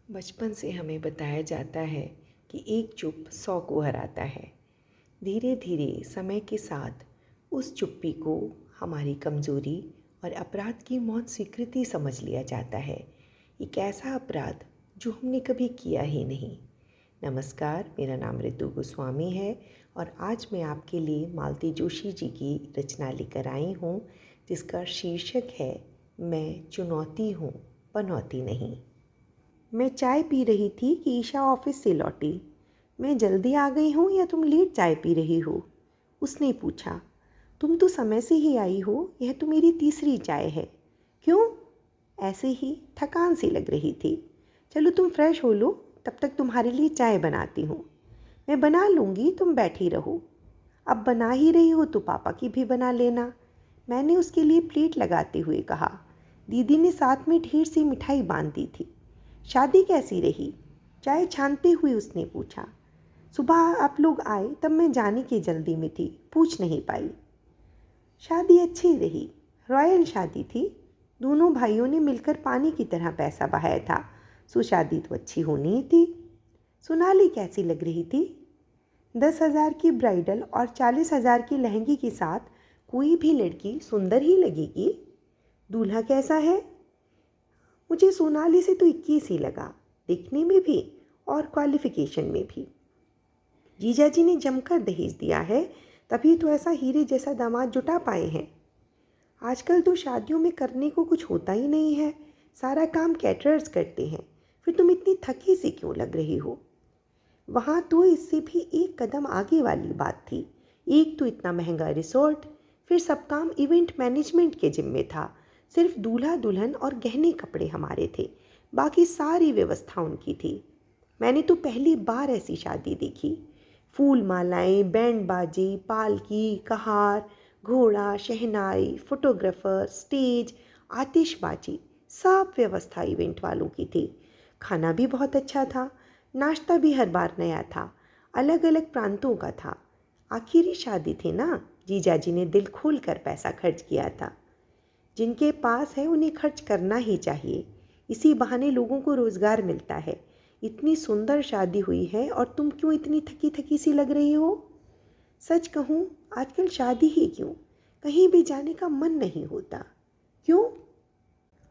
बचपन से हमें बताया जाता है कि एक चुप 100 को हराता है। धीरे धीरे समय के साथ उस चुप्पी को हमारी कमज़ोरी और अपराध की मौत स्वीकृति समझ लिया जाता है। एक ऐसा अपराध जो हमने कभी किया ही नहीं। नमस्कार, मेरा नाम ऋतु गोस्वामी है और आज मैं आपके लिए मालती जोशी जी की रचना लेकर आई हूँ, जिसका शीर्षक है मैं चुनौती हूँ, पनौती नहीं। मैं चाय पी रही थी कि ईशा ऑफिस से लौटी। मैं जल्दी आ गई हूँ या तुम लेट चाय पी रही हो? उसने पूछा। तुम तो समय से ही आई हो, यह तो मेरी तीसरी चाय है। क्यों? ऐसे ही थकान सी लग रही थी। चलो तुम फ्रेश हो लो, तब तक तुम्हारे लिए चाय बनाती हूँ। मैं बना लूँगी, तुम बैठी रहो। अब बना ही रही हो तो पापा की भी बना लेना, मैंने उसके लिए प्लेट लगाते हुए कहा। दीदी ने साथ में ढेर सी मिठाई बांध दी थी। शादी कैसी रही? चाय छानते हुए उसने पूछा। सुबह आप लोग आए तब मैं जाने की जल्दी में थी, पूछ नहीं पाई। शादी अच्छी रही, रॉयल शादी थी। दोनों भाइयों ने मिलकर पानी की तरह पैसा बहाया था, सो शादी तो अच्छी होनी ही थी। सोनाली कैसी लग रही थी? 10,000 की ब्राइडल और 40,000 की लहंगे के साथ कोई भी लड़की सुंदर ही लगेगी। दूल्हा कैसा है? मुझे सोनाली से तो 21 ही लगा, दिखने में भी और क्वालिफिकेशन में भी। जीजा जी ने जमकर दहेज दिया है, तभी तो ऐसा हीरे जैसा दामाद जुटा पाए हैं। आजकल तो शादियों में करने को कुछ होता ही नहीं है, सारा काम कैटरर्स करते हैं। फिर तुम इतनी थकी सी क्यों लग रही हो? वहाँ तो इससे भी एक कदम आगे वाली बात थी। एक तो इतना महंगा रिसोर्ट, फिर सब काम इवेंट मैनेजमेंट के जिम्मे था। सिर्फ दूल्हा दुल्हन और गहने कपड़े हमारे थे, बाकी सारी व्यवस्था उनकी थी। मैंने तो पहली बार ऐसी शादी देखी। फूल मालाएं, बैंड बाजे, पालकी, कहार, घोड़ा, शहनाई, फोटोग्राफर, स्टेज, आतिशबाजी, सब व्यवस्था इवेंट वालों की थी। खाना भी बहुत अच्छा था, नाश्ता भी हर बार नया था, अलग अलग प्रांतों का था। आखिरी शादी थी ना, जीजाजी ने दिल खोल कर पैसा खर्च किया था। जिनके पास है उन्हें खर्च करना ही चाहिए, इसी बहाने लोगों को रोज़गार मिलता है। इतनी सुंदर शादी हुई है और तुम क्यों इतनी थकी थकी सी लग रही हो? सच कहूँ, आजकल शादी ही क्यों, कहीं भी जाने का मन नहीं होता। क्यों?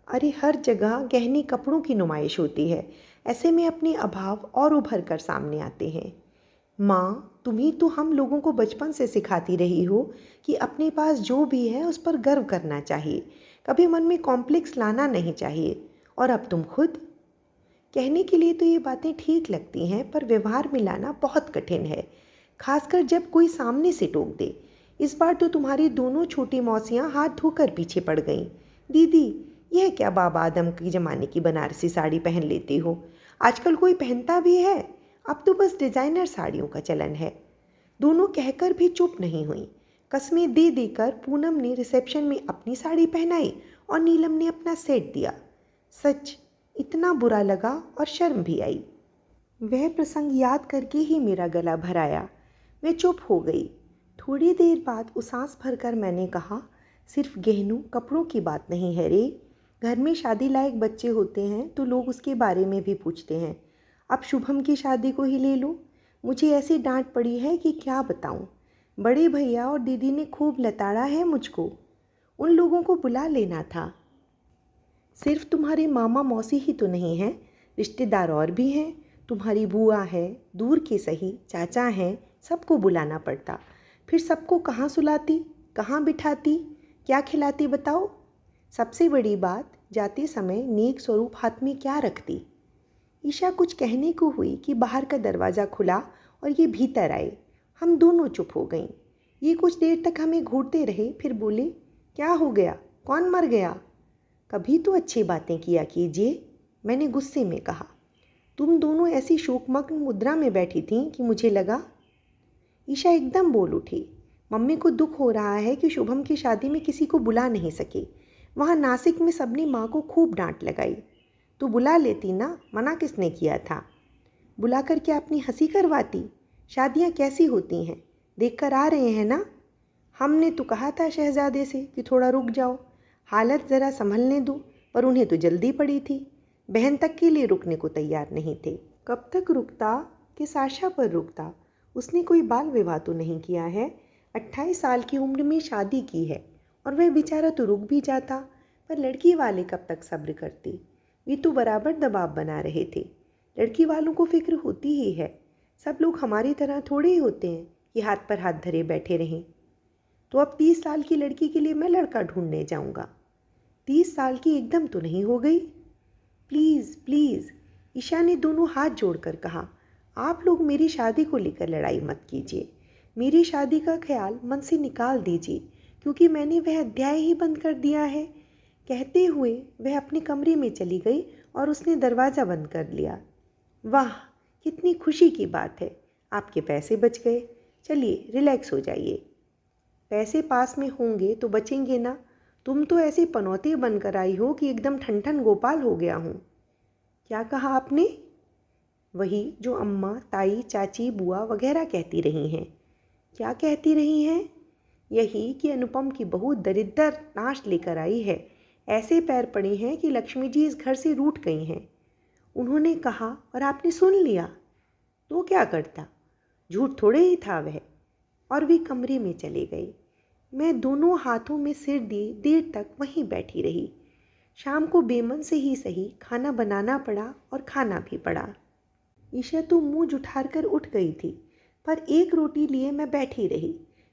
अरे हर जगह गहने कपड़ों की नुमाइश होती है, ऐसे में अपने अभाव और उभर कर सामने आते हैं। माँ, तुम्ही तो हम लोगों को बचपन से सिखाती रही हो कि अपने पास जो भी है उस पर गर्व करना चाहिए, कभी मन में कॉम्प्लेक्स लाना नहीं चाहिए। और अब तुम खुद? कहने के लिए तो ये बातें ठीक लगती हैं, पर व्यवहार में लाना बहुत कठिन है, खासकर जब कोई सामने से टोक दे। इस बार तो तुम्हारी दोनों छोटी मौसियाँ हाथ धोकर पीछे पड़ गईं। दीदी, यह क्या बाबा आदम के ज़माने की बनारसी साड़ी पहन लेती हो? आजकल कोई पहनता भी है? अब तो बस डिज़ाइनर साड़ियों का चलन है। दोनों कहकर भी चुप नहीं हुई। कस्में दे देकर पूनम ने रिसेप्शन में अपनी साड़ी पहनाई और नीलम ने अपना सेट दिया। सच, इतना बुरा लगा और शर्म भी आई। वह प्रसंग याद करके ही मेरा गला भर आया। मैं चुप हो गई। थोड़ी देर बाद उसास भरकर मैंने कहा, सिर्फ गहनों कपड़ों की बात नहीं है रे। घर में शादी लायक बच्चे होते हैं तो लोग उसके बारे में भी पूछते हैं। अब शुभम की शादी को ही ले लो, मुझे ऐसी डांट पड़ी है कि क्या बताऊं। बड़े भैया और दीदी ने खूब लताड़ा है मुझको। उन लोगों को बुला लेना था। सिर्फ तुम्हारे मामा मौसी ही तो नहीं हैं, रिश्तेदार और भी हैं। तुम्हारी बुआ है, दूर के सही, चाचा हैं, सबको बुलाना पड़ता। फिर सबको कहाँ सुलाती, कहाँ बिठाती, क्या खिलाती बताओ? सबसे बड़ी बात, जाते समय नेक स्वरूप हाथ में क्या रखती? ईशा कुछ कहने को हुई कि बाहर का दरवाज़ा खुला और ये भीतर आए। हम दोनों चुप हो गईं। ये कुछ देर तक हमें घूरते रहे, फिर बोले, क्या हो गया, कौन मर गया? कभी तो अच्छी बातें किया कीजिए, मैंने गुस्से में कहा। तुम दोनों ऐसी शोकमग्न मुद्रा में बैठी थीं कि मुझे लगा। ईशा एकदम बोल उठी। मम्मी को दुख हो रहा है कि शुभम की शादी में किसी को बुला नहीं सके। वहाँ नासिक में सबने माँ को खूब डांट लगाई। तो बुला लेती ना, मना किसने किया था? बुलाकर क्या अपनी हंसी करवाती? शादियाँ कैसी होती हैं, देख कर आ रहे हैं ना। हमने तो कहा था शहजादे से कि थोड़ा रुक जाओ, हालत ज़रा संभलने दो, पर उन्हें तो जल्दी पड़ी थी। बहन तक के लिए रुकने को तैयार नहीं थे। कब तक रुकता, किस आशा पर रुकता? उसने कोई बाल विवाह तो नहीं किया है। 28 साल की उम्र में शादी की है और वह बेचारा तो रुक भी जाता, पर लड़की वाले कब तक सब्र करते? वे तो बराबर दबाव बना रहे थे। लड़की वालों को फिक्र होती ही है। सब लोग हमारी तरह थोड़े ही होते हैं कि हाथ पर हाथ धरे बैठे रहें। तो अब 30 साल की लड़की के लिए मैं लड़का ढूंढने जाऊंगा। 30 साल की एकदम तो नहीं हो गई? प्लीज़ प्लीज़, ईशा ने दोनों हाथ जोड़कर कहा, आप लोग मेरी शादी को लेकर लड़ाई मत कीजिए। मेरी शादी का ख्याल मन से निकाल दीजिए, क्योंकि मैंने वह अध्याय ही बंद कर दिया है। कहते हुए वह अपने कमरे में चली गई और उसने दरवाज़ा बंद कर लिया। वाह, कितनी खुशी की बात है, आपके पैसे बच गए। चलिए रिलैक्स हो जाइए। पैसे पास में होंगे तो बचेंगे ना? तुम तो ऐसे पनौती बनकर आई हो कि एकदम ठन ठन गोपाल हो गया हूँ। क्या कहा आपने? वही जो अम्मा, ताई, चाची, बुआ वगैरह कहती रही हैं। क्या कहती रही हैं? यही कि अनुपम की बहू दरिद्र नाश लेकर आई है। ऐसे पैर पड़े हैं कि लक्ष्मी जी इस घर से रूठ गई हैं। उन्होंने कहा और आपने सुन लिया। तो क्या करता? झूठ थोड़े ही था वह। और वे कमरे में चले गए। मैं दोनों हाथों में सिर दिए देर तक वहीं बैठी रही। शाम को बेमन से ही सही खाना बनाना पड़ा और खाना भी पड़ा। ईशा तो मुंह जुठार कर उठ गई थी, पर एक रोटी लिए मैं बैठी रही।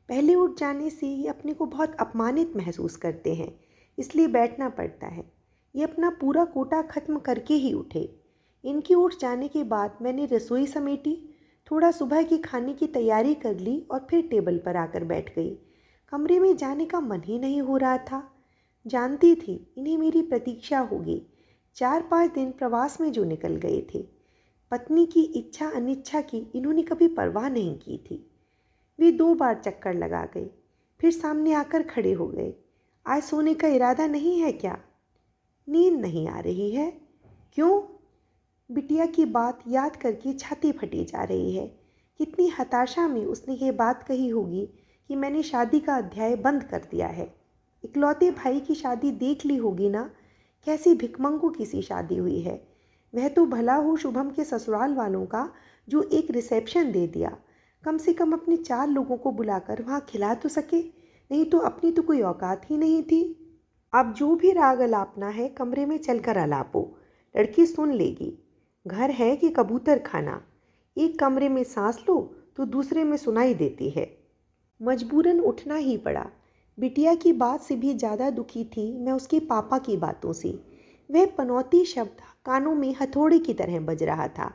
पहले उठ जाने से ये अपने को बहुत अपमानित महसूस करते हैं, इसलिए बैठना पड़ता है। ये अपना पूरा कोटा खत्म करके ही उठे। इनके उठ जाने के बाद मैंने रसोई समेटी, थोड़ा सुबह के खाने की तैयारी कर ली और फिर टेबल पर आकर बैठ गई। कमरे में जाने का मन ही नहीं हो रहा था। जानती थी इन्हें मेरी प्रतीक्षा होगी। 4-5 दिन प्रवास में जो निकल गए थे, पत्नी की इच्छा अनिच्छा की इन्होंने कभी परवाह नहीं की थी। वे 2 बार चक्कर लगा गए, फिर सामने आकर खड़े हो गए। आज सोने का इरादा नहीं है क्या? नींद नहीं आ रही है? क्यों? बिटिया की बात याद करके छाती फटी जा रही है। कितनी हताशा में उसने ये बात कही होगी कि मैंने शादी का अध्याय बंद कर दिया है। इकलौते भाई की शादी देख ली होगी ना, कैसी भिखमंगों की सी शादी हुई है। वह तो भला हो शुभम के ससुराल वालों का, जो एक रिसेप्शन दे दिया। कम से कम अपने 4 लोगों को बुलाकर वहाँ खिला तो सके, नहीं तो अपनी तो कोई औकात ही नहीं थी। अब जो भी राग अलापना है कमरे में चलकर अलापो, लड़की सुन लेगी। घर है कि कबूतर खाना? एक कमरे में सांस लो तो दूसरे में सुनाई देती है। मजबूरन उठना ही पड़ा। बिटिया की बात से भी ज़्यादा दुखी थी मैं उसके पापा की बातों से। वह पनौती शब्द कानों में हथौड़े की तरह बज रहा था।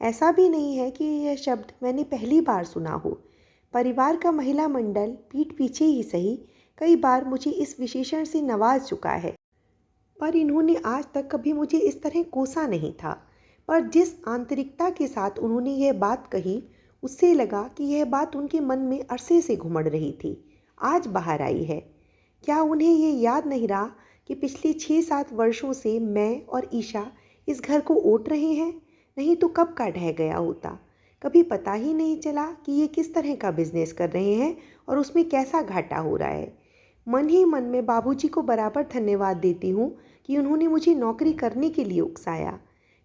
ऐसा भी नहीं है कि यह शब्द मैंने पहली बार सुना हो। परिवार का महिला मंडल पीठ पीछे ही सही कई बार मुझे इस विशेषण से नवाज चुका है, पर इन्होंने आज तक कभी मुझे इस तरह कोसा नहीं था। पर जिस आंतरिकता के साथ उन्होंने यह बात कही, उससे लगा कि यह बात उनके मन में अरसे से घुमड़ रही थी, आज बाहर आई है। क्या उन्हें ये याद नहीं रहा कि पिछले 6-7 वर्षों से मैं और ईशा इस घर को ओट रहे हैं? नहीं तो कब का ढह गया होता। कभी पता ही नहीं चला कि ये किस तरह का बिजनेस कर रहे हैं और उसमें कैसा घाटा हो रहा है। मन ही मन में बाबूजी को बराबर धन्यवाद देती हूँ कि उन्होंने मुझे नौकरी करने के लिए उकसाया।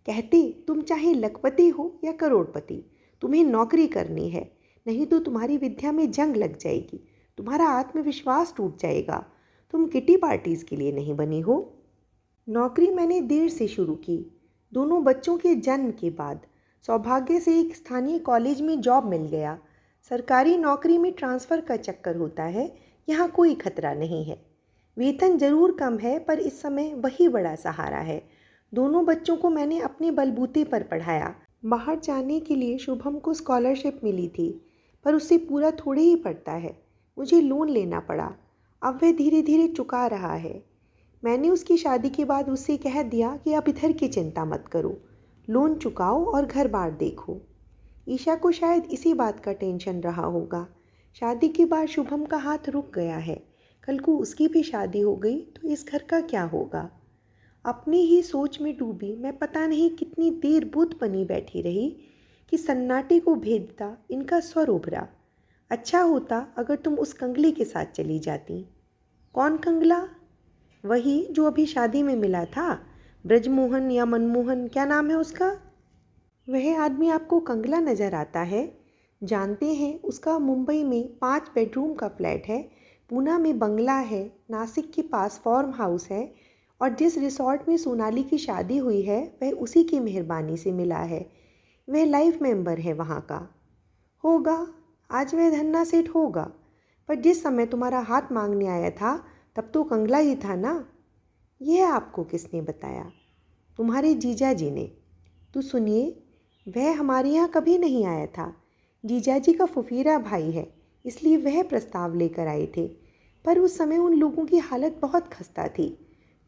कहते तुम चाहे लखपति हो या करोड़पति, तुम्हें नौकरी करनी है, नहीं तो तुम्हारी विद्या में जंग लग जाएगी, तुम्हारा आत्मविश्वास टूट जाएगा। तुम किटी पार्टीज़ के लिए नहीं बनी हो। नौकरी मैंने देर से शुरू की, दोनों बच्चों के जन्म के बाद। सौभाग्य से एक स्थानीय कॉलेज में जॉब मिल गया। सरकारी नौकरी में ट्रांसफ़र का चक्कर होता है, यहाँ कोई खतरा नहीं है। वेतन ज़रूर कम है, पर इस समय वही बड़ा सहारा है। दोनों बच्चों को मैंने अपने बलबूते पर पढ़ाया। बाहर जाने के लिए शुभम को स्कॉलरशिप मिली थी, पर उससे पूरा थोड़े ही पड़ता है। मुझे लोन लेना पड़ा, अब वह धीरे धीरे चुका रहा है। मैंने उसकी शादी के बाद उससे कह दिया कि आप इधर की चिंता मत करो, लोन चुकाओ और घर बार देखो। ईशा को शायद इसी बात का टेंशन रहा होगा। शादी के बाद शुभम का हाथ रुक गया है, कल को उसकी भी शादी हो गई तो इस घर का क्या होगा। अपनी ही सोच में डूबी मैं पता नहीं कितनी देर बुद्ध बनी बैठी रही कि सन्नाटे को भेदता इनका स्वर उभरा। अच्छा होता अगर तुम उस कंगले के साथ चली जाती। कौन कंगला? वही जो अभी शादी में मिला था, ब्रजमोहन या मनमोहन, क्या नाम है उसका? वह आदमी आपको कंगला नज़र आता है? जानते हैं, उसका मुंबई में 5 बेडरूम का फ्लैट है, पूना में बंगला है, नासिक के पास फार्म हाउस है, और जिस रिसॉर्ट में सोनाली की शादी हुई है वह उसी की मेहरबानी से मिला है। वह लाइफ मेंबर है वहाँ का। होगा, आज वह धन्ना सेठ होगा, पर जिस समय तुम्हारा हाथ मांगने आया था तब तो कंगला ही था ना। यह आपको किसने बताया? तुम्हारे जीजा जी ने। तो सुनिए, वह हमारे यहाँ कभी नहीं आया था। जीजाजी का फुफीरा भाई है, इसलिए वह प्रस्ताव लेकर आए थे। पर उस समय उन लोगों की हालत बहुत खस्ता थी।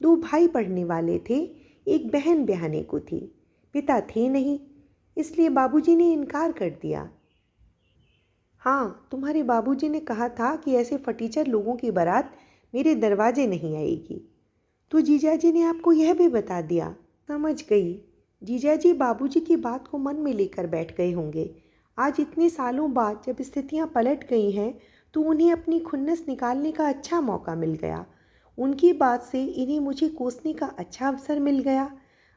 2 भाई पढ़ने वाले थे, एक बहन ब्याहने को थी, पिता थे नहीं, इसलिए बाबूजी ने इनकार कर दिया। हाँ, तुम्हारे बाबूजी ने कहा था कि ऐसे फटीचर लोगों की बारात मेरे दरवाजे नहीं आएगी। तो जीजाजी ने आपको यह भी बता दिया? समझ गई। जीजाजी बाबूजी की बात को मन में लेकर बैठ गए होंगे। आज इतने सालों बाद जब स्थितियां पलट गई हैं तो उन्हें अपनी खुन्नस निकालने का अच्छा मौका मिल गया। उनकी बात से इन्हें मुझे कोसने का अच्छा अवसर मिल गया।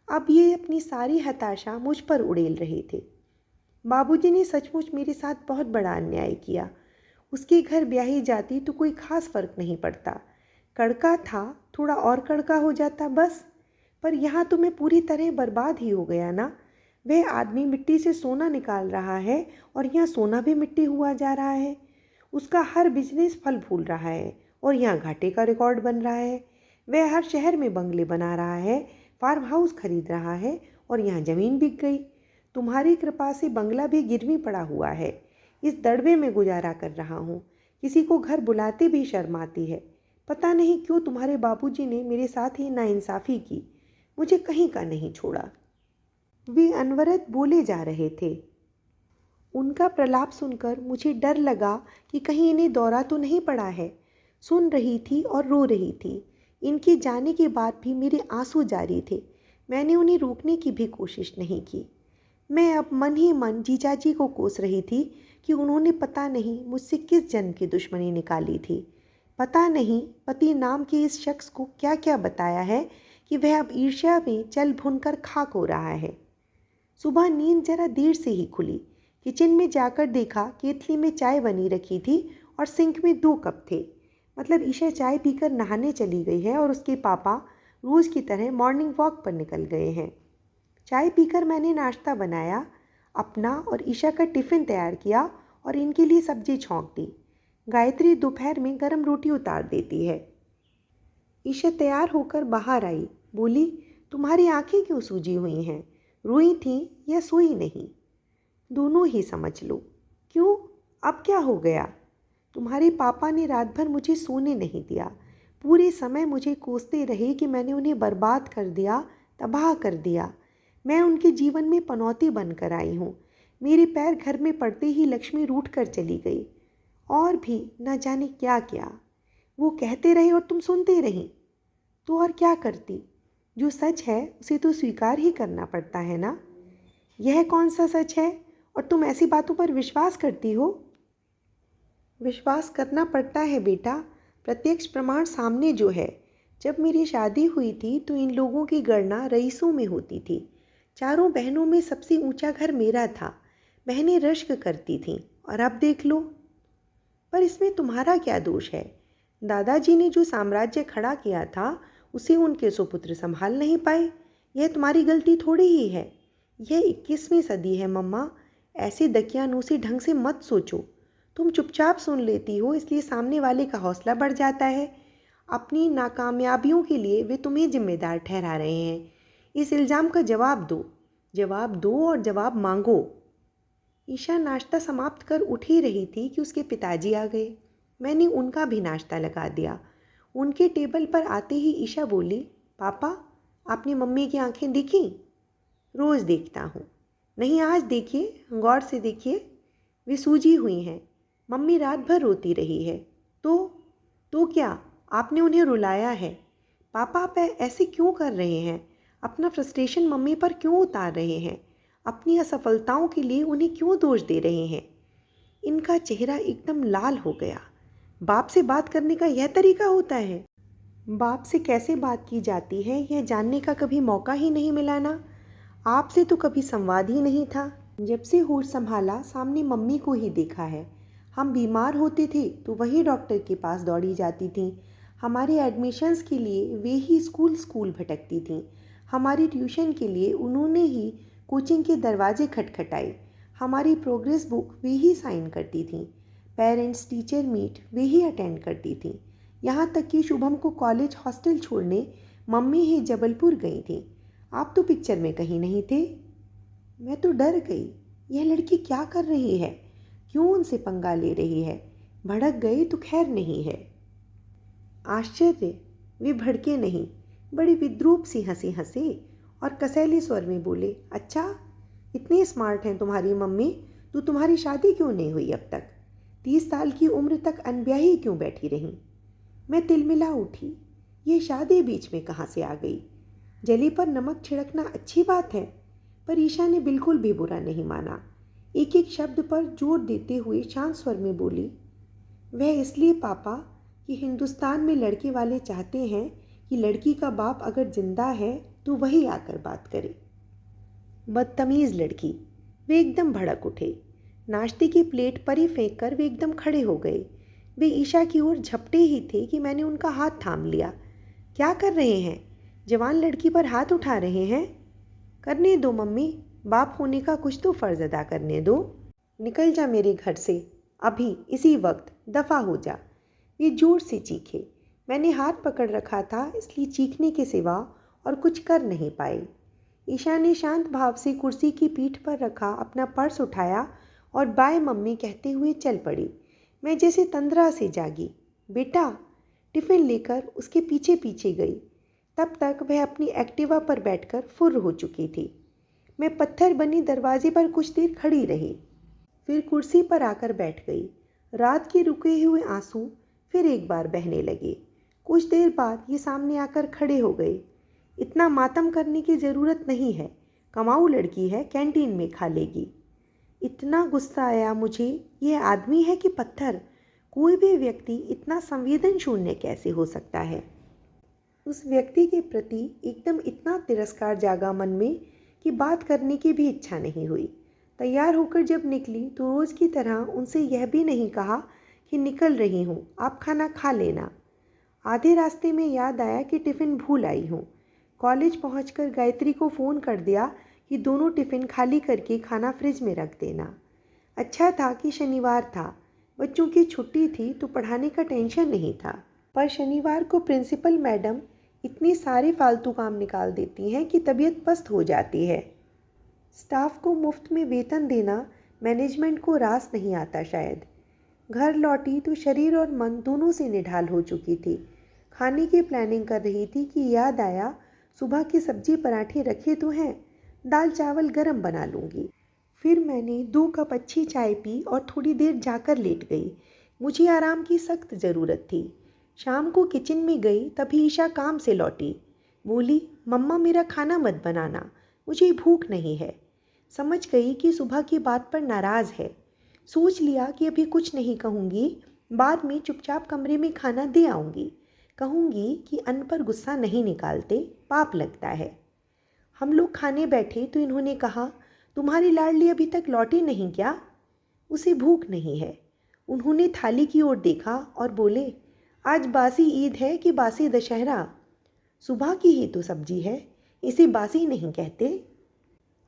अब ये अपनी सारी हताशा मुझ पर उड़ेल रहे थे। बाबूजी ने सचमुच मेरे साथ बहुत बड़ा अन्याय किया। उसके घर ब्याही जाती तो कोई खास फर्क नहीं पड़ता। कड़का था, थोड़ा और कड़का हो जाता बस। पर यहाँ तो मैं पूरी तरह बर्बाद ही हो गया ना। वह आदमी मिट्टी से सोना निकाल रहा है और यहाँ सोना भी मिट्टी हुआ जा रहा है। उसका हर बिजनेस फल फूल रहा है और यहाँ घाटे का रिकॉर्ड बन रहा है। वह हर शहर में बंगले बना रहा है, फार्म हाउस खरीद रहा है और यहाँ ज़मीन बिक गई। तुम्हारी कृपा से बंगला भी गिरवी पड़ा हुआ है। इस दड़बे में गुजारा कर रहा हूँ। किसी को घर बुलाते भी शर्म आती है। पता नहीं क्यों तुम्हारे बाबूजी ने मेरे साथ ही नाइंसाफ़ी की, मुझे कहीं का नहीं छोड़ा। वे अनवरत बोले जा रहे थे। उनका प्रलाप सुनकर मुझे डर लगा कि कहीं इन्हें दौरा तो नहीं पड़ा है। सुन रही थी और रो रही थी। इनके जाने के बाद भी मेरे आंसू जारी थे। मैंने उन्हें रोकने की भी कोशिश नहीं की। मैं अब मन ही मन जीजाजी को कोस रही थी कि उन्होंने पता नहीं मुझसे किस जन्म की दुश्मनी निकाली थी। पता नहीं पति नाम के इस शख्स को क्या क्या बताया है कि वह अब ईर्ष्या में जल भुनकर खाक हो रहा है। सुबह नींद जरा देर से ही खुली। किचन में जाकर देखा केतली में चाय बनी रखी थी और सिंक में 2 कप थे। मतलब ईशा चाय पीकर नहाने चली गई है और उसके पापा रोज़ की तरह मॉर्निंग वॉक पर निकल गए हैं। चाय पीकर मैंने नाश्ता बनाया, अपना और ईशा का टिफ़िन तैयार किया और इनके लिए सब्जी छौंक दी। गायत्री दोपहर में गर्म रोटी उतार देती है। ईशा तैयार होकर बाहर आई, बोली, तुम्हारी आंखें क्यों सूजी हुई हैं? रोई थी या सोई नहीं? दोनों ही समझ लो। क्यों, अब क्या हो गया? तुम्हारे पापा ने रात भर मुझे सोने नहीं दिया। पूरे समय मुझे कोसते रहे कि मैंने उन्हें बर्बाद कर दिया, तबाह कर दिया। मैं उनके जीवन में पनौती बनकर आई हूँ। मेरे पैर घर में पड़ते ही लक्ष्मी रूठ कर चली गई। और भी न जाने क्या क्या वो कहते रहे और तुम सुनते रही। तो और क्या करती? जो सच है उसे तो स्वीकार ही करना पड़ता है ना। यह कौन सा सच है और तुम ऐसी बातों पर विश्वास करती हो? विश्वास करना पड़ता है बेटा, प्रत्यक्ष प्रमाण सामने जो है। जब मेरी शादी हुई थी तो इन लोगों की गणना रईसों में होती थी। 4 बहनों में सबसे ऊंचा घर मेरा था। बहनें रश्क करती थीं और अब देख लो। पर इसमें तुम्हारा क्या दोष है? दादाजी ने जो साम्राज्य खड़ा किया था उसे उनके सुपुत्र संभाल नहीं पाए। यह तुम्हारी गलती थोड़ी ही है। यह 21वीं सदी है मम्मा। ऐसे दकियानूसी ढंग से मत सोचो। तुम चुपचाप सुन लेती हो इसलिए सामने वाले का हौसला बढ़ जाता है। अपनी नाकामयाबियों के लिए वे तुम्हें जिम्मेदार ठहरा रहे हैं। इस इल्ज़ाम का जवाब दो, जवाब दो और जवाब मांगो। ईशा नाश्ता समाप्त कर उठ ही रही थी कि उसके पिताजी आ गए। मैंने उनका भी नाश्ता लगा दिया। उनके टेबल पर आते ही ईशा बोली, पापा, आपने मम्मी की आंखें देखी? रोज़ देखता हूँ। नहीं, आज देखिए, गौर से देखिए, वे सूजी हुई हैं। मम्मी रात भर रोती रही है। तो क्या आपने उन्हें रुलाया है? पापा, आप ऐसे क्यों कर रहे हैं? अपना फ्रस्ट्रेशन मम्मी पर क्यों उतार रहे हैं? अपनी असफलताओं के लिए उन्हें क्यों दोष दे रहे हैं? इनका चेहरा एकदम लाल हो गया। बाप से बात करने का यह तरीका होता है? बाप से कैसे बात की जाती है यह जानने का कभी मौका ही नहीं मिला ना। आपसे तो कभी संवाद ही नहीं था। जब से होश संभाला सामने मम्मी को ही देखा है। हम बीमार होते थे तो वही डॉक्टर के पास दौड़ी जाती थीं। हमारे एडमिशन्स के लिए वे ही स्कूल स्कूल भटकती थीं। हमारी ट्यूशन के लिए उन्होंने ही कोचिंग के दरवाजे खटखटाए। हमारी प्रोग्रेस बुक वे ही साइन करती थीं। पेरेंट्स टीचर मीट वे ही अटेंड करती थीं। यहाँ तक कि शुभम को कॉलेज हॉस्टल छोड़ने मम्मी ही जबलपुर गई थी। आप तो पिक्चर में कहीं नहीं थे। मैं तो डर गई। यह लड़की क्या कर रही है, क्यों उनसे पंगा ले रही है। भड़क गई तो खैर नहीं है। आश्चर्य, वे भड़के नहीं, बड़ी विद्रूप सी हंसी हंसे और कसैली स्वर में बोले, अच्छा इतनी स्मार्ट हैं तुम्हारी मम्मी, तो तुम्हारी शादी क्यों नहीं हुई अब तक? 30 साल की उम्र तक अनब्याही क्यों बैठी रही? मैं तिलमिला उठी। ये शादी बीच में कहाँ से आ गई? जली पर नमक छिड़कना अच्छी बात है, पर ईशा ने बिल्कुल भी बुरा नहीं माना। एक एक शब्द पर जोर देते हुए शांत स्वर में बोली, वह इसलिए पापा कि हिंदुस्तान में लड़के वाले चाहते हैं कि लड़की का बाप अगर जिंदा है तो वही आकर बात करे। बदतमीज़ लड़की। वे एकदम भड़क उठे। नाश्ते की प्लेट परे फेंक कर वे एकदम खड़े हो गए। वे ईशा की ओर झपटे ही थे कि मैंने उनका हाथ थाम लिया। क्या कर रहे हैं? जवान लड़की पर हाथ उठा रहे हैं? करने दो मम्मी, बाप होने का कुछ तो फ़र्ज़ अदा करने दो। निकल जा मेरे घर से, अभी इसी वक्त दफ़ा हो जा। ये ज़ोर से चीखे। मैंने हाथ पकड़ रखा था इसलिए चीखने के सिवा और कुछ कर नहीं पाई। ईशा ने शांत भाव से कुर्सी की पीठ पर रखा अपना पर्स उठाया और बाय मम्मी कहते हुए चल पड़ी। मैं जैसे तंद्रा से जागी। बेटा, टिफ़िन लेकर उसके पीछे पीछे गई। तब तक वह अपनी एक्टिवा पर बैठकर फुर्र हो चुकी थी। मैं पत्थर बनी दरवाजे पर कुछ देर खड़ी रही, फिर कुर्सी पर आकर बैठ गई। रात के रुके हुए आंसू फिर एक बार बहने लगे। कुछ देर बाद ये सामने आकर खड़े हो गए। इतना मातम करने की ज़रूरत नहीं है, कमाऊ लड़की है, कैंटीन में खा लेगी। इतना गुस्सा आया मुझे, यह आदमी है कि पत्थर? कोई भी व्यक्ति इतना संवेदन शून्य कैसे हो सकता है? उस व्यक्ति के प्रति एकदम इतना तिरस्कार जागा मन में कि बात करने की भी इच्छा नहीं हुई। तैयार होकर जब निकली तो रोज़ की तरह उनसे यह भी नहीं कहा कि निकल रही हूँ, आप खाना खा लेना। आधे रास्ते में याद आया कि टिफ़िन भूल आई हूँ। कॉलेज पहुंचकर गायत्री को फ़ोन कर दिया कि दोनों टिफ़िन खाली करके खाना फ्रिज में रख देना। अच्छा था कि शनिवार था, बच्चों की छुट्टी थी तो पढ़ाने का टेंशन नहीं था। पर शनिवार को प्रिंसिपल मैडम इतनी सारे फालतू काम निकाल देती हैं कि तबीयत पस्त हो जाती है। स्टाफ को मुफ्त में वेतन देना मैनेजमेंट को रास नहीं आता शायद। घर लौटी तो शरीर और मन दोनों से निढाल हो चुकी थी। खाने की प्लानिंग कर रही थी कि याद आया सुबह की सब्जी पराठे रखे तो हैं, दाल चावल गरम बना लूँगी। फिर मैंने 2 कप अच्छी चाय पी और थोड़ी देर जाकर लेट गई। मुझे आराम की सख्त ज़रूरत थी। शाम को किचन में गई तभी ईशा काम से लौटी। बोली, मम्मा मेरा खाना मत बनाना, मुझे भूख नहीं है। समझ गई कि सुबह की बात पर नाराज़ है। सोच लिया कि अभी कुछ नहीं कहूँगी, बाद में चुपचाप कमरे में खाना दे आऊँगी। कहूँगी कि अन्न पर गुस्सा नहीं निकालते, पाप लगता है। हम लोग खाने बैठे तो इन्होंने कहा, तुम्हारी लाडली अभी तक लौटी नहीं क्या? उसे भूख नहीं है। उन्होंने थाली की ओर देखा और बोले, आज बासी ईद है कि बासी दशहरा? सुबह की ही तो सब्जी है, इसे बासी नहीं कहते।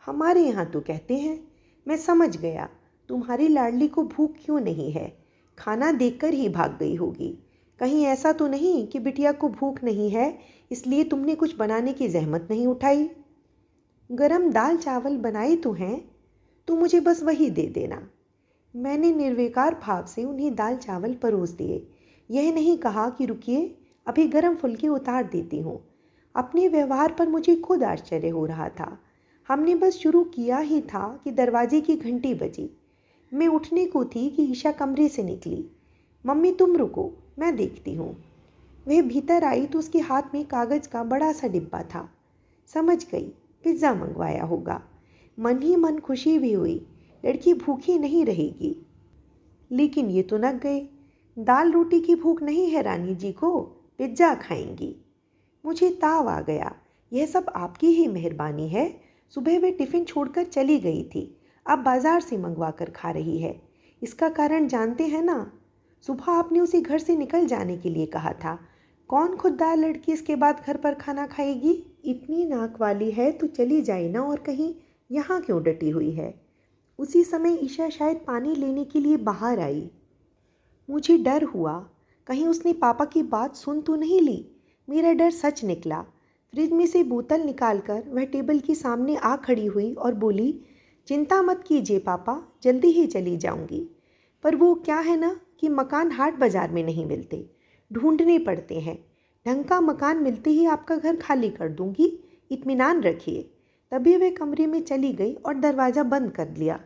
हमारे यहाँ तो कहते हैं। मैं समझ गया तुम्हारी लाडली को भूख क्यों नहीं है। खाना देखकर ही भाग गई होगी। कहीं ऐसा तो नहीं कि बिटिया को भूख नहीं है इसलिए तुमने कुछ बनाने की जहमत नहीं उठाई। गरम दाल चावल बनाए तो हैं, तो मुझे बस वही दे देना। मैंने निर्विकार भाव से उन्हें दाल चावल परोस दिए। यह नहीं कहा कि रुकिए, अभी गरम फुल्के उतार देती हूँ। अपने व्यवहार पर मुझे खुद आश्चर्य हो रहा था। हमने बस शुरू किया ही था कि दरवाजे की घंटी बजी। मैं उठने को थी कि ईशा कमरे से निकली। मम्मी तुम रुको, मैं देखती हूँ। वह भीतर आई तो उसके हाथ में कागज़ का बड़ा सा डिब्बा था। समझ गई, पिज़्ज़ा मंगवाया होगा। मन ही मन खुशी भी हुई, लड़की भूखी नहीं रहेगी। लेकिन ये तो नक गए। दाल रोटी की भूख नहीं है रानी जी को, पिज्ज़ा खाएंगी। मुझे ताव आ गया। यह सब आपकी ही मेहरबानी है। सुबह वे टिफ़िन छोड़कर चली गई थी, अब बाज़ार से मंगवा कर खा रही है। इसका कारण जानते हैं ना? सुबह आपने उसे घर से निकल जाने के लिए कहा था। कौन खुददार लड़की इसके बाद घर पर खाना खाएगी? इतनी नाक वाली है तो चली जाए ना, और कहीं यहाँ क्यों डटी हुई है? उसी समय ईशा शायद पानी लेने के लिए बाहर आई। मुझे डर हुआ, कहीं उसने पापा की बात सुन तो नहीं ली। मेरा डर सच निकला। फ्रिज में से बोतल निकालकर वह टेबल के सामने आ खड़ी हुई और बोली, चिंता मत कीजिए पापा, जल्दी ही चली जाऊंगी। पर वो क्या है ना कि मकान हाट बाजार में नहीं मिलते, ढूंढने पड़ते हैं। ढंग का मकान मिलते ही आपका घर खाली कर दूंगी, इत्मीनान रखिए। तभी वह कमरे में चली गई और दरवाज़ा बंद कर लिया।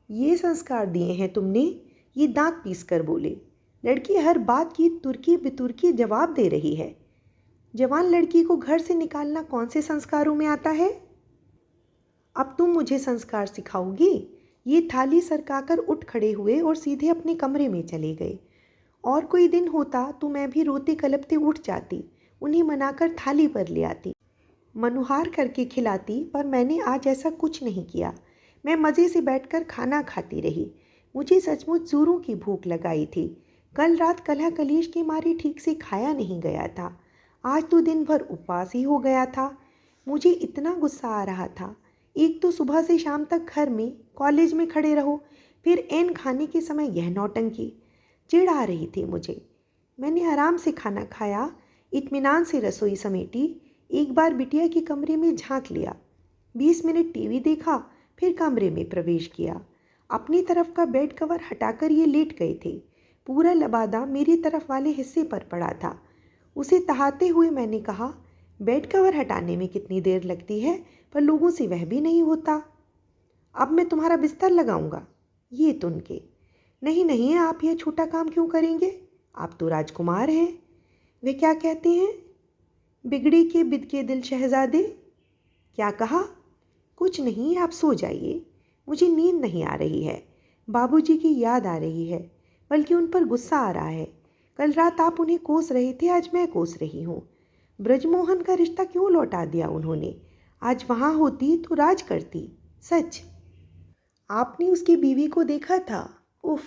ये संस्कार दिए हैं तुमने? ये दांत पीस कर बोले। लड़की हर बात की तुर्की बितुर्की जवाब दे रही है। जवान लड़की को घर से निकालना कौन से संस्कारों में आता है? अब तुम मुझे संस्कार सिखाओगी? ये थाली सरकाकर उठ खड़े हुए और सीधे अपने कमरे में चले गए। और कोई दिन होता तो मैं भी रोते कलपते उठ जाती, उन्हें मनाकर थाली पर ले आती, मनुहार करके खिलाती। पर मैंने आज ऐसा कुछ नहीं किया। मैं मज़े से बैठकर खाना खाती रही। मुझे सचमुच जोरों की भूख लगाई थी। कल रात कलह कलेश के मारे ठीक से खाया नहीं गया था। आज तो दिन भर उपवास ही हो गया था। मुझे इतना गुस्सा आ रहा था। एक तो सुबह से शाम तक घर में कॉलेज में खड़े रहो, फिर ऐन खाने के समय यह नौटंकी। चिढ़ आ रही थी मुझे। मैंने आराम से खाना खाया, इत्मीनान से रसोई समेटी, एक बार बिटिया के कमरे में झांक लिया, 20 मिनट टीवी देखा, फिर कमरे में प्रवेश किया। अपनी तरफ का बेड कवर हटाकर ये लेट गए थे। पूरा लबादा मेरी तरफ वाले हिस्से पर पड़ा था। उसे तहाते हुए मैंने कहा, बेड कवर हटाने में कितनी देर लगती है, पर लोगों से वह भी नहीं होता। अब मैं तुम्हारा बिस्तर लगाऊंगा। ये तुनके। नहीं नहीं, आप यह छोटा काम क्यों करेंगे? आप तो राजकुमार हैं। वे क्या कहते हैं, बिगड़ी के बिदके दिल शहजादे। क्या कहा? कुछ नहीं, आप सो जाइए। मुझे नींद नहीं आ रही है। बाबूजी की याद आ रही है, बल्कि उन पर गुस्सा आ रहा है। कल रात आप उन्हें कोस रहे थे, आज मैं कोस रही हूँ। ब्रजमोहन का रिश्ता क्यों लौटा दिया उन्होंने? आज वहाँ होती तो राज करती। सच। आपने उसकी बीवी को देखा था? उफ,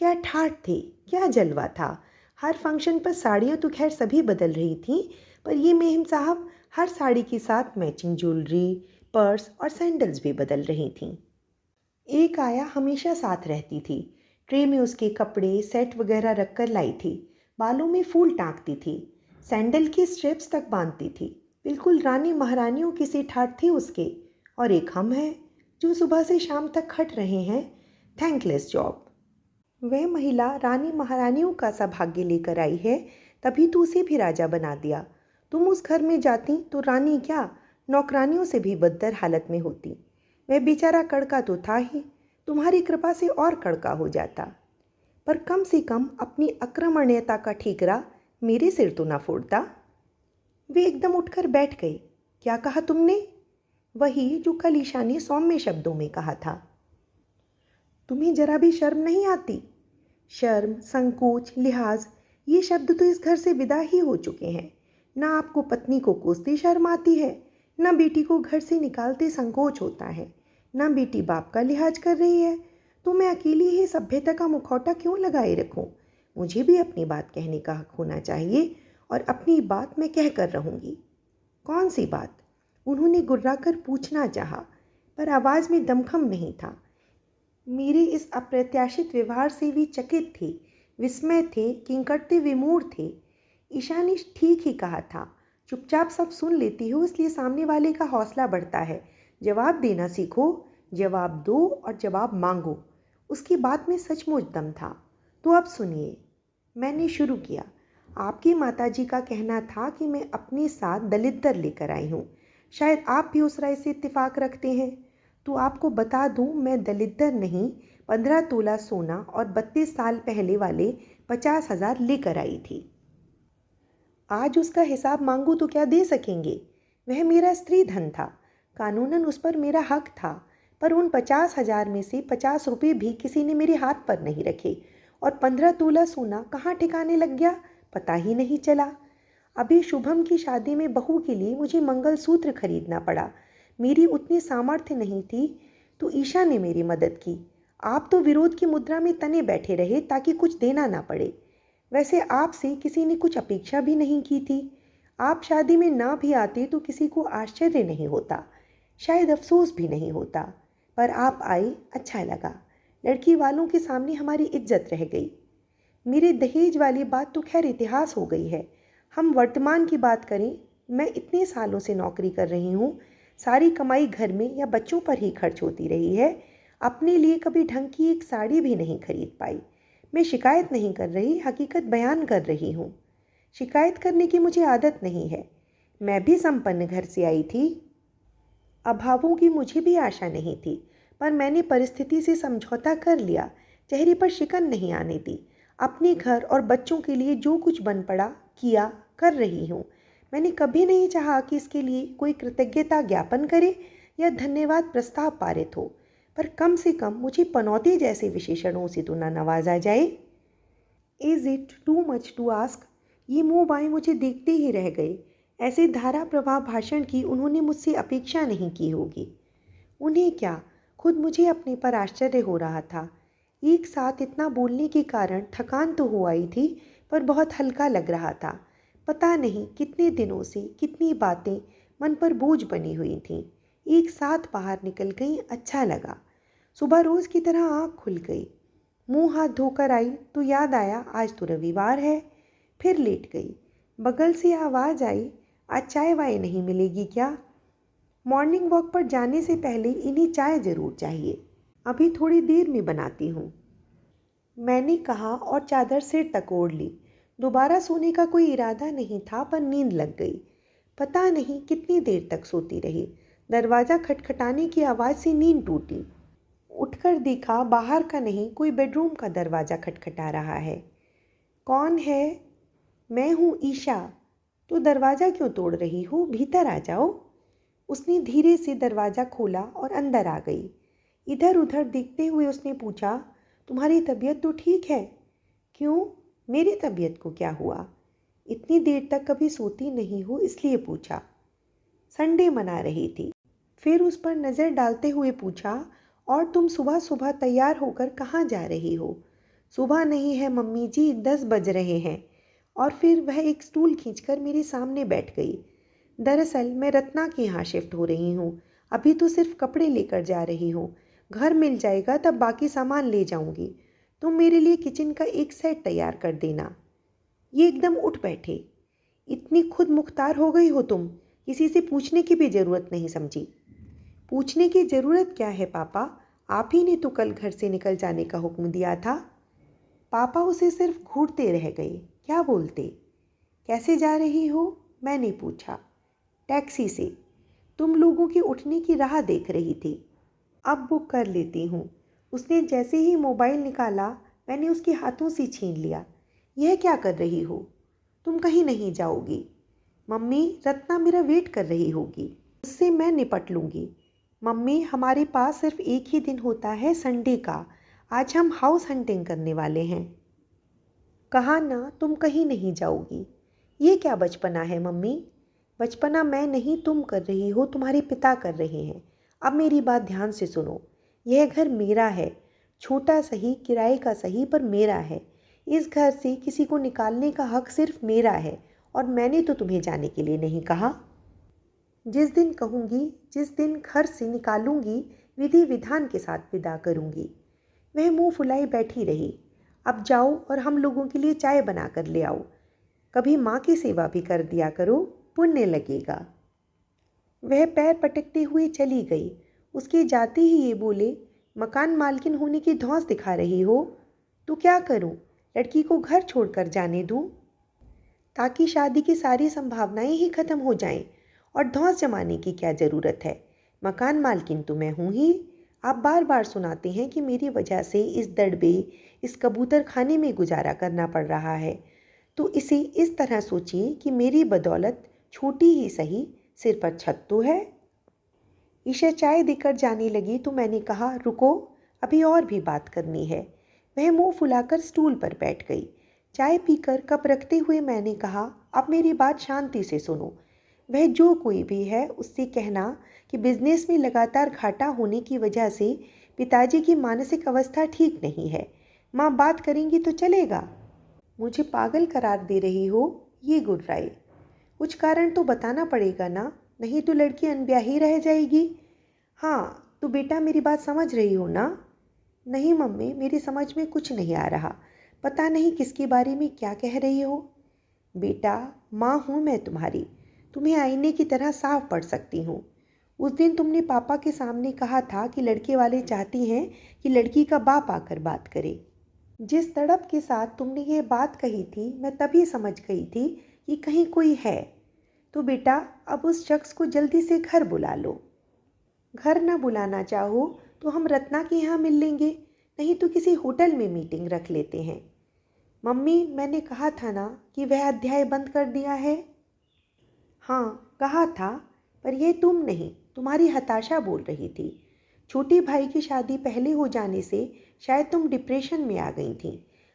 क्या ठाठ थे, क्या जलवा था। हर फंक्शन पर साड़ियाँ तो खैर सभी बदल रही थीं, पर ये मेहम साहब हर साड़ी के साथ मैचिंग ज्वेलरी, पर्स और सैंडल्स भी बदल रही थीं। एक आया हमेशा साथ रहती थी। ट्रे में उसके कपड़े सेट वगैरह रखकर लाई थी। बालों में फूल टाँकती थी, सैंडल के स्ट्रेप्स तक बांधती थी। बिल्कुल रानी महारानियों की से ठाठ थे उसके। और एक हम हैं जो सुबह से शाम तक खट रहे हैं, थैंकलेस जॉब। वह महिला रानी महारानियों का सा भाग्य लेकर आई है, तभी तो उसे भी राजा बना दिया। तुम उस घर में जाती तो रानी क्या, नौकरानियों से भी बदतर हालत में होती। वह बेचारा कड़का तो था ही, तुम्हारी कृपा से और कड़का हो जाता। पर कम से कम अपनी अक्रमण्यता का ठीकरा मेरे सिर तो ना फोड़ता। वे एकदम उठकर बैठ गई। क्या कहा तुमने? वही जो कल ईशा ने सौम्य शब्दों में कहा था। तुम्हें जरा भी शर्म नहीं आती? शर्म, संकोच, लिहाज, ये शब्द तो इस घर से विदा ही हो चुके हैं। ना आपको पत्नी को कोसते शर्म आती है, ना बेटी को घर से निकालते संकोच होता है, ना बेटी बाप का लिहाज कर रही है। तो मैं अकेली ही सभ्यता का मुखौटा क्यों लगाए रखूं? मुझे भी अपनी बात कहने का हक होना चाहिए, और अपनी बात मैं कह कर रहूँगी। कौन सी बात? उन्होंने गुर्राकर पूछना चाहा, पर आवाज़ में दमखम नहीं था। मेरे इस अप्रत्याशित व्यवहार से भी चकित थे, विस्मय थे, किंकरते विमूढ़ थे। ईशा ने ठीक ही कहा था, चुपचाप सब सुन लेती हो, इसलिए सामने वाले का हौसला बढ़ता है। जवाब देना सीखो, जवाब दो और जवाब मांगो। उसकी बात में सचमुच दम था। तो अब सुनिए, मैंने शुरू किया। आपकी माताजी का कहना था कि मैं अपने साथ दलिद्दर लेकर आई हूँ। शायद आप भी उस राय से इत्तेफाक रखते हैं। तो आपको बता दूं, मैं दलिद्दर नहीं, 15 तोला सोना और 32 साल पहले वाले 50,000 लेकर आई थी। आज उसका हिसाब मांगू तो क्या दे सकेंगे? वह मेरा स्त्री धन था, कानूनन उस पर मेरा हक था। पर उन 50,000 में से 50 रुपये भी किसी ने मेरे हाथ पर नहीं रखे, और 15 तोला सोना कहाँ ठिकाने लग गया, पता ही नहीं चला। अभी शुभम की शादी में बहू के लिए मुझे मंगलसूत्र खरीदना पड़ा। मेरी उतनी सामर्थ्य नहीं थी, तो ईशा ने मेरी मदद की। आप तो विरोध की मुद्रा में तने बैठे रहे ताकि कुछ देना ना पड़े। वैसे आपसे किसी ने कुछ अपेक्षा भी नहीं की थी। आप शादी में ना भी आते तो किसी को आश्चर्य नहीं होता, शायद अफसोस भी नहीं होता। पर आप आए, अच्छा लगा। लड़की वालों के सामने हमारी इज्जत रह गई। मेरे दहेज वाली बात तो खैर इतिहास हो गई है। हम वर्तमान की बात करें, मैं इतने सालों से नौकरी कर रही हूँ। सारी कमाई घर में या बच्चों पर ही खर्च होती रही है। अपने लिए कभी ढंग की एक साड़ी भी नहीं खरीद पाई। मैं शिकायत नहीं कर रही, हकीकत बयान कर रही हूँ। शिकायत करने की मुझे आदत नहीं है। मैं भी संपन्न घर से आई थी। अभावों की मुझे भी आशा नहीं थी, पर मैंने परिस्थिति से समझौता कर लिया। चेहरे पर शिकन नहीं आने दी। अपने घर और बच्चों के लिए जो कुछ बन पड़ा किया, कर रही हूँ। मैंने कभी नहीं चाहा कि इसके लिए कोई कृतज्ञता ज्ञापन करे या धन्यवाद प्रस्ताव पारित हो, पर कम से कम मुझे पनौती जैसे विशेषणों से तो न नवाजा जाए। Is it too much to ask? ये मुँह बाएं मुझे देखते ही रह गए। ऐसे धारा प्रवाह भाषण की उन्होंने मुझसे अपेक्षा नहीं की होगी। उन्हें क्या, खुद मुझे अपने पर आश्चर्य हो रहा था। एक साथ इतना बोलने के कारण थकान तो हो आई थी, पर बहुत हल्का लग रहा था। पता नहीं कितने दिनों से कितनी बातें मन पर बोझ बनी हुई थीं, एक साथ बाहर निकल गईं। अच्छा लगा। सुबह रोज़ की तरह आँख खुल गई। मुंह हाथ धोकर आई तो याद आया आज तो रविवार है। फिर लेट गई। बगल से आवाज़ आई, आज चाय वाय नहीं मिलेगी क्या? मॉर्निंग वॉक पर जाने से पहले इन्हें चाय ज़रूर चाहिए। अभी थोड़ी देर में बनाती हूँ, मैंने कहा और चादर सिर तक ओढ़ ली। दोबारा सोने का कोई इरादा नहीं था, पर नींद लग गई। पता नहीं कितनी देर तक सोती रही। दरवाज़ा खटखटाने की आवाज़ से नींद टूटी। उठकर देखा, बाहर का नहीं, कोई बेडरूम का दरवाज़ा खटखटा रहा है। कौन है? मैं हूँ, ईशा। तो दरवाज़ा क्यों तोड़ रही हो? भीतर आ जाओ। उसने धीरे से दरवाज़ा खोला और अंदर आ गई। इधर उधर देखते हुए उसने पूछा, तुम्हारी तबीयत तो ठीक है? क्यों? मेरी तबीयत को क्या हुआ? इतनी देर तक कभी सोती नहीं हो, इसलिए पूछा। संडे मना रही थी। फिर उस पर नज़र डालते हुए पूछा, और तुम सुबह सुबह तैयार होकर कहाँ जा रही हो? सुबह नहीं है मम्मी जी, 10 बज रहे हैं। और फिर वह एक स्टूल खींचकर मेरे सामने बैठ गई। दरअसल मैं रत्ना के यहाँ शिफ्ट हो रही हूँ। अभी तो सिर्फ कपड़े लेकर जा रही हूँ। घर मिल जाएगा तब बाकी सामान ले जाऊँगी। तुम मेरे लिए किचन का एक सेट तैयार कर देना। ये एकदम उठ बैठे। इतनी खुद मुख्तार हो गई हो तुम, किसी से पूछने की भी ज़रूरत नहीं समझी। पूछने की ज़रूरत क्या है पापा? आप ही ने तो कल घर से निकल जाने का हुक्म दिया था। पापा उसे सिर्फ घूरते रह गए। क्या बोलते? कैसे जा रही हो? मैंने पूछा। टैक्सी से। तुम लोगों के उठने की राह देख रही थी। अब बुक कर लेती हूँ। उसने जैसे ही मोबाइल निकाला, मैंने उसके हाथों से छीन लिया। यह क्या कर रही हो? तुम कहीं नहीं जाओगी। मम्मी, रत्ना मेरा वेट कर रही होगी, उससे मैं निपट लूँगी। मम्मी, हमारे पास सिर्फ एक ही दिन होता है, संडे का। आज हम हाउस हंटिंग करने वाले हैं। कहा ना, तुम कहीं नहीं जाओगी। ये क्या बचपना है मम्मी? बचपना मैं नहीं तुम कर रही हो, तुम्हारे पिता कर रहे हैं। अब मेरी बात ध्यान से सुनो। यह घर मेरा है। छोटा सही, किराए का सही, पर मेरा है। इस घर से किसी को निकालने का हक सिर्फ मेरा है, और मैंने तो तुम्हें जाने के लिए नहीं कहा। जिस दिन कहूँगी, जिस दिन घर से निकालूंगी, विधि विधान के साथ विदा करूँगी। वह मुंह फुलाई बैठी रही। अब जाओ और हम लोगों के लिए चाय बना कर ले आओ। कभी माँ की सेवा भी कर दिया करो, पुण्य लगेगा। वह पैर पटकते हुए चली गई। उसके जाते ही ये बोले, मकान मालकिन होने की धौंस दिखा रही हो? तो क्या करूं? लड़की को घर छोड़कर जाने दूं? ताकि शादी की सारी संभावनाएं ही खत्म हो जाएं। और धौंस जमाने की क्या ज़रूरत है? मकान मालकिन तो मैं हूँ ही। आप बार बार सुनाते हैं कि मेरी वजह से इस दड़बे, इस कबूतर खाने में गुजारा करना पड़ रहा है। तो इसे इस तरह सोचिए कि मेरी बदौलत छोटी ही सही, सिर पर छत तो है। ईशा चाय देकर जाने लगी तो मैंने कहा, रुको, अभी और भी बात करनी है। वह मुंह फुलाकर स्टूल पर बैठ गई। चाय पीकर कप रखते हुए मैंने कहा, अब मेरी बात शांति से सुनो। वह जो कोई भी है उससे कहना कि बिजनेस में लगातार घाटा होने की वजह से पिताजी की मानसिक अवस्था ठीक नहीं है। माँ बात करेंगी तो चलेगा। मुझे पागल करार दे रही हो, ये गुर्राई। कुछ कारण तो बताना पड़ेगा ना, नहीं तो लड़की अनब्याही रह जाएगी। हाँ तो बेटा मेरी बात समझ रही हो ना? नहीं मम्मी, मेरी समझ में कुछ नहीं आ रहा। पता नहीं किसके बारे में क्या कह रही हो। बेटा माँ हूँ मैं तुम्हारी, तुम्हें आईने की तरह साफ पढ़ सकती हूँ। उस दिन तुमने पापा के सामने कहा था कि लड़के वाले चाहती हैं कि लड़की का बाप आकर बात करे। जिस तड़प के साथ तुमने ये बात कही थी, मैं तभी समझ गई थी कि कहीं कोई है। तो बेटा अब उस शख्स को जल्दी से घर बुला लो। घर न बुलाना चाहो तो हम रत्ना के यहाँ मिल लेंगे, नहीं तो किसी होटल में मीटिंग रख लेते हैं। मम्मी मैंने कहा था ना कि वह अध्याय बंद कर दिया है। हाँ कहा था, पर यह तुम नहीं, तुम्हारी हताशा बोल रही थी। छोटे भाई की शादी पहले हो जाने से शायद तुम डिप्रेशन में आ गई थी,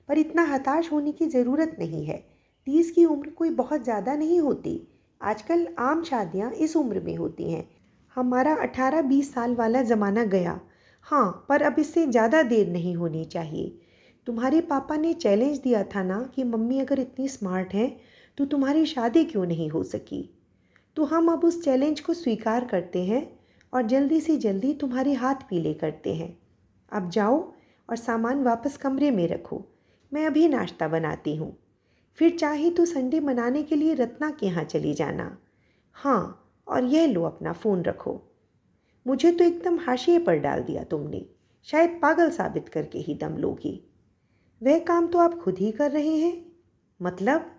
पर इतना हताश होने की ज़रूरत नहीं है। 30 की उम्र कोई बहुत ज़्यादा नहीं होती। आजकल आम शादियाँ इस उम्र में होती हैं। हमारा 18-20 साल वाला ज़माना गया। हाँ पर अब इससे ज़्यादा देर नहीं होनी चाहिए। तुम्हारे पापा ने चैलेंज दिया था ना कि मम्मी अगर इतनी स्मार्ट है तो तुम्हारी शादी क्यों नहीं हो सकी। तो हम अब उस चैलेंज को स्वीकार करते हैं और जल्दी से जल्दी तुम्हारे हाथ पीले करते हैं। अब जाओ और सामान वापस कमरे में रखो, मैं अभी नाश्ता बनाती हूँ। फिर चाहे तो संडे मनाने के लिए रत्ना के यहाँ चली जाना। हाँ और यह लो अपना फ़ोन रखो। मुझे तो एकदम हाशिए पर डाल दिया तुमने, शायद पागल साबित करके ही दम लोगी। वह काम तो आप खुद ही कर रहे हैं। मतलब?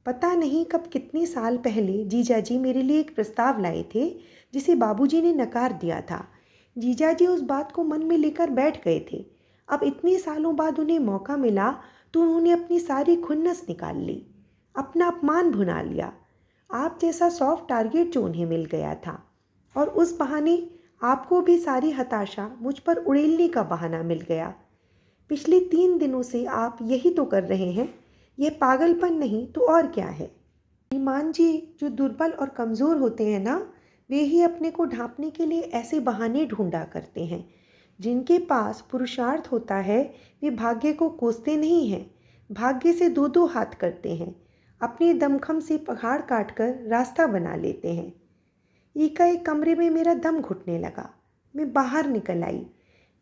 पता नहीं कब कितने साल पहले जीजाजी मेरे लिए एक प्रस्ताव लाए थे जिसे बाबूजी ने नकार दिया था। जीजाजी उस बात को मन में लेकर बैठ गए थे। अब इतने सालों बाद उन्हें मौका मिला तो उन्होंने अपनी सारी खुन्नस निकाल ली, अपना अपमान भुना लिया। आप जैसा सॉफ्ट टारगेट जो उन्हें मिल गया था, और उस बहाने आपको भी सारी हताशा मुझ पर उड़ेलने का बहाना मिल गया। पिछले 3 दिनों से आप यही तो कर रहे हैं। यह पागलपन नहीं तो और क्या है। ईमान जी, जो दुर्बल और कमज़ोर होते हैं ना, वे ही अपने को ढांपने के लिए ऐसे बहाने ढूंढा करते हैं। जिनके पास पुरुषार्थ होता है वे भाग्य को कोसते नहीं हैं, भाग्य से दो दो हाथ करते हैं, अपने दमखम से पहाड़ काट कर रास्ता बना लेते हैं। एकाएक कमरे में मेरा दम घुटने लगा। मैं बाहर निकल आई।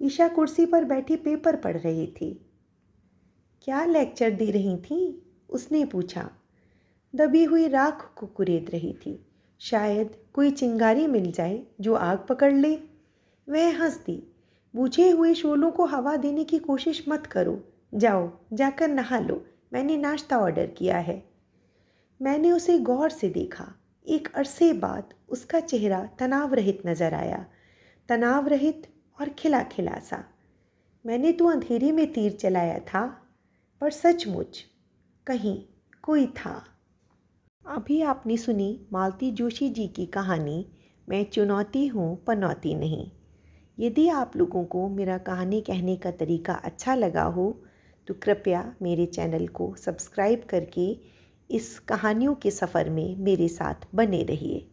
ईशा कुर्सी पर बैठी पेपर पढ़ रही थी। क्या लेक्चर दे रही थी? उसने पूछा। दबी हुई राख को कुरेद रही थी। शायद कोई चिंगारी मिल जाए जो आग पकड़ ले। वह हंस दी। बुझे हुए शोलों को हवा देने की कोशिश मत करो। जाओ जाकर नहा लो, मैंने नाश्ता ऑर्डर किया है। मैंने उसे गौर से देखा। एक अरसे बाद उसका चेहरा तनाव रहित नजर आया, तनाव रहित और खिला खिला सा। मैंने तो अंधेरे में तीर चलाया था, पर सचमुच कहीं कोई था। अभी आपने सुनी मालती जोशी जी की कहानी मैं चुनौती हूँ पनौती नहीं। यदि आप लोगों को मेरा कहानी कहने का तरीका अच्छा लगा हो तो कृपया मेरे चैनल को सब्सक्राइब करके इस कहानियों के सफ़र में मेरे साथ बने रहिए।